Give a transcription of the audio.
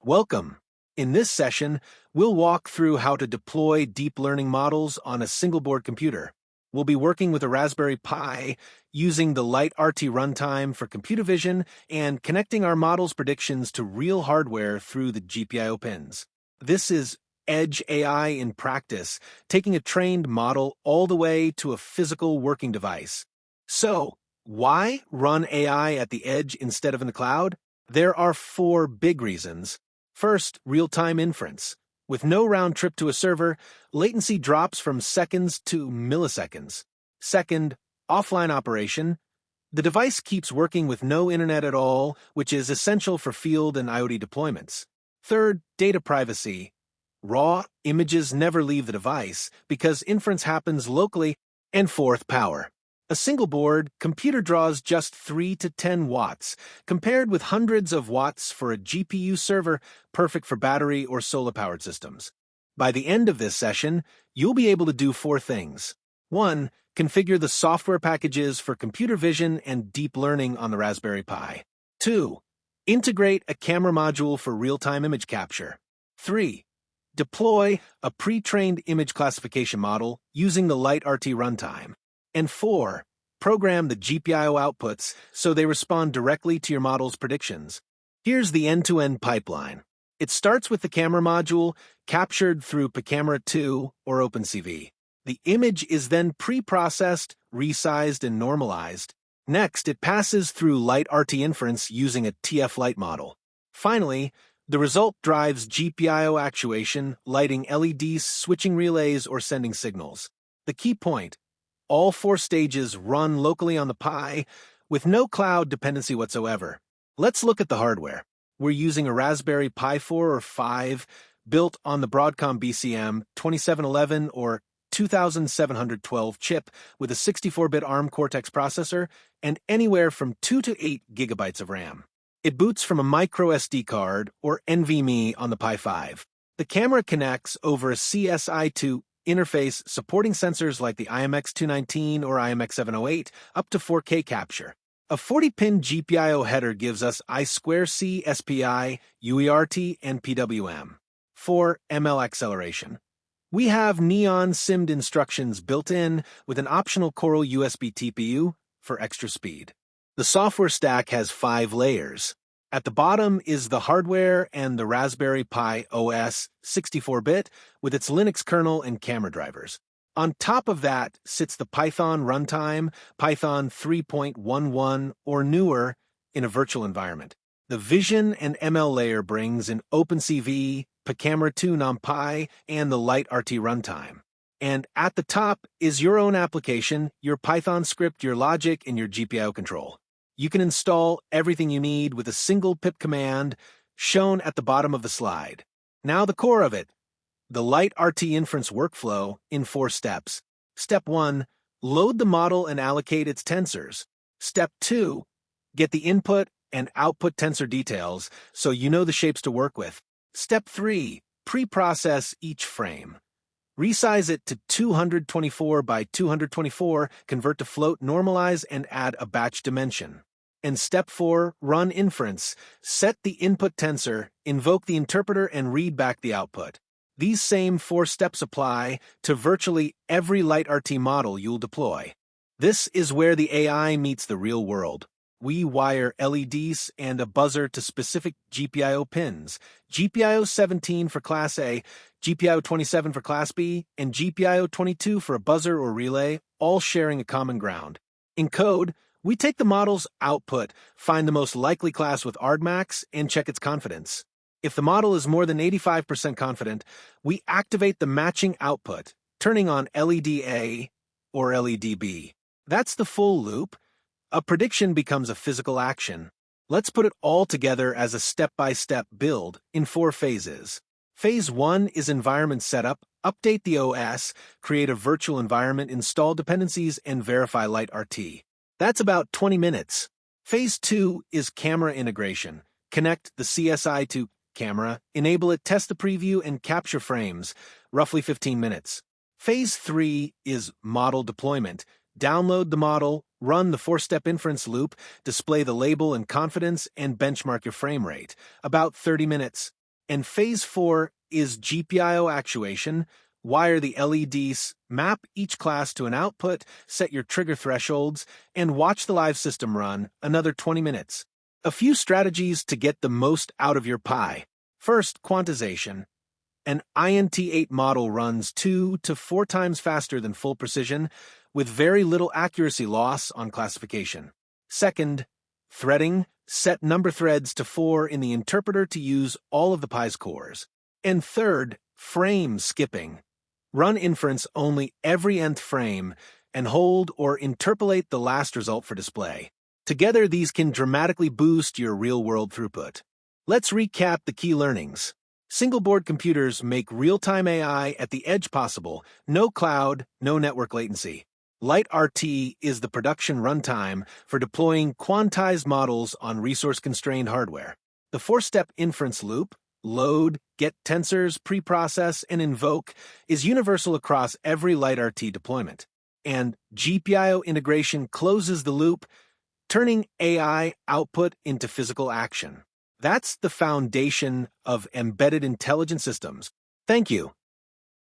Welcome. In this session, we'll walk through how to deploy deep learning models on a single-board computer. We'll be working with a Raspberry Pi, using the LiteRT runtime for computer vision and connecting our model's predictions to real hardware through the GPIO pins. This is Edge AI in practice, taking a trained model all the way to a physical working device. So, why run AI at the edge instead of in the cloud? There are 4 big reasons. First, real-time inference. With no round trip to a server, latency drops from seconds to milliseconds. Second, offline operation. The device keeps working with no internet at all, which is essential for field and IoT deployments. Third, data privacy. Raw images never leave the device because inference happens locally. And fourth, power. A single board computer draws just 3 to 10 watts, compared with hundreds of watts for a GPU server, perfect for battery or solar-powered systems. By the end of this session, you'll be able to do 4 things. 1. Configure the software packages for computer vision and deep learning on the Raspberry Pi. 2. Integrate a camera module for real-time image capture. 3. Deploy a pre-trained image classification model using the LiteRT runtime. And 4. Program the GPIO outputs so they respond directly to your model's predictions. Here's the end-to-end pipeline. It starts with the camera module, captured through pCamera 2 or OpenCV. The image is then pre-processed, resized, and normalized. Next, it passes through LiteRT inference using a TFLite model. Finally, the result drives GPIO actuation, lighting LEDs, switching relays, or sending signals. The key point: all 4 stages run locally on the Pi, with no cloud dependency whatsoever. Let's look at the hardware. We're using a Raspberry Pi 4 or 5, built on the Broadcom BCM 2711 or 2712 chip with a 64-bit ARM Cortex processor and anywhere from 2 to 8 gigabytes of RAM. It boots from a micro SD card or NVMe on the Pi 5. The camera connects over a CSI2 interface supporting sensors like the IMX219 or IMX708 up to 4K capture. A 40-pin GPIO header gives us I2C, SPI, UERT, and PWM. 4. ML acceleration. We have neon SIMD instructions built in with an optional Coral USB TPU for extra speed. The software stack has 5 layers. At the bottom is the hardware and the Raspberry Pi OS 64-bit with its Linux kernel and camera drivers. On top of that sits the Python runtime, Python 3.11 or newer, in a virtual environment. The Vision and ML layer brings in OpenCV, pCamera 2 NumPy, and the LiteRT runtime. And at the top is your own application, your Python script, your logic, and your GPIO control. You can install everything you need with a single pip command shown at the bottom of the slide. Now the core of it, the LiteRT inference workflow in 4 steps. Step 1, load the model and allocate its tensors. Step 2, get the input and output tensor details so you know the shapes to work with. Step 3, pre-process each frame. Resize it to 224 by 224, convert to float, normalize, and add a batch dimension. And step 4, run inference. Set the input tensor, invoke the interpreter, and read back the output. These same 4 steps apply to virtually every LiteRT model you'll deploy. This is where the AI meets the real world. We wire LEDs and a buzzer to specific GPIO pins. GPIO 17 for Class A, GPIO 27 for Class B, and GPIO 22 for a buzzer or relay, all sharing a common ground. In code, we take the model's output, find the most likely class with argmax, and check its confidence. If the model is more than 85% confident, we activate the matching output, turning on LED A or LED B. That's the full loop. A prediction becomes a physical action. Let's put it all together as a step-by-step build in 4 phases. Phase 1 is environment setup, update the OS, create a virtual environment, install dependencies, and verify LiteRT. That's about 20 minutes. Phase 2 is camera integration. Connect the CSI to camera, enable it, test the preview, and capture frames, roughly 15 minutes. Phase 3 is model deployment. Download the model, run the 4-step inference loop, display the label and confidence, and benchmark your frame rate, about 30 minutes. And phase 4 is GPIO actuation. Wire the LEDs, map each class to an output, set your trigger thresholds, and watch the live system run another 20 minutes. A few strategies to get the most out of your Pi. First, quantization. An INT8 model runs 2 to 4 times faster than full precision, with very little accuracy loss on classification. Second, threading. Set number threads to 4 in the interpreter to use all of the Pi's cores. And third, frame skipping. Run inference only every nth frame and hold or interpolate the last result for display. Together, these can dramatically boost your real-world throughput. Let's recap the key learnings. Single-board computers make real-time AI at the edge possible, no cloud, no network latency. LiteRT is the production runtime for deploying quantized models on resource-constrained hardware. The 4-step inference loop, load, get tensors, preprocess, and invoke, is universal across every LiteRT deployment. And GPIO integration closes the loop, turning AI output into physical action. That's the foundation of embedded intelligent systems. Thank you.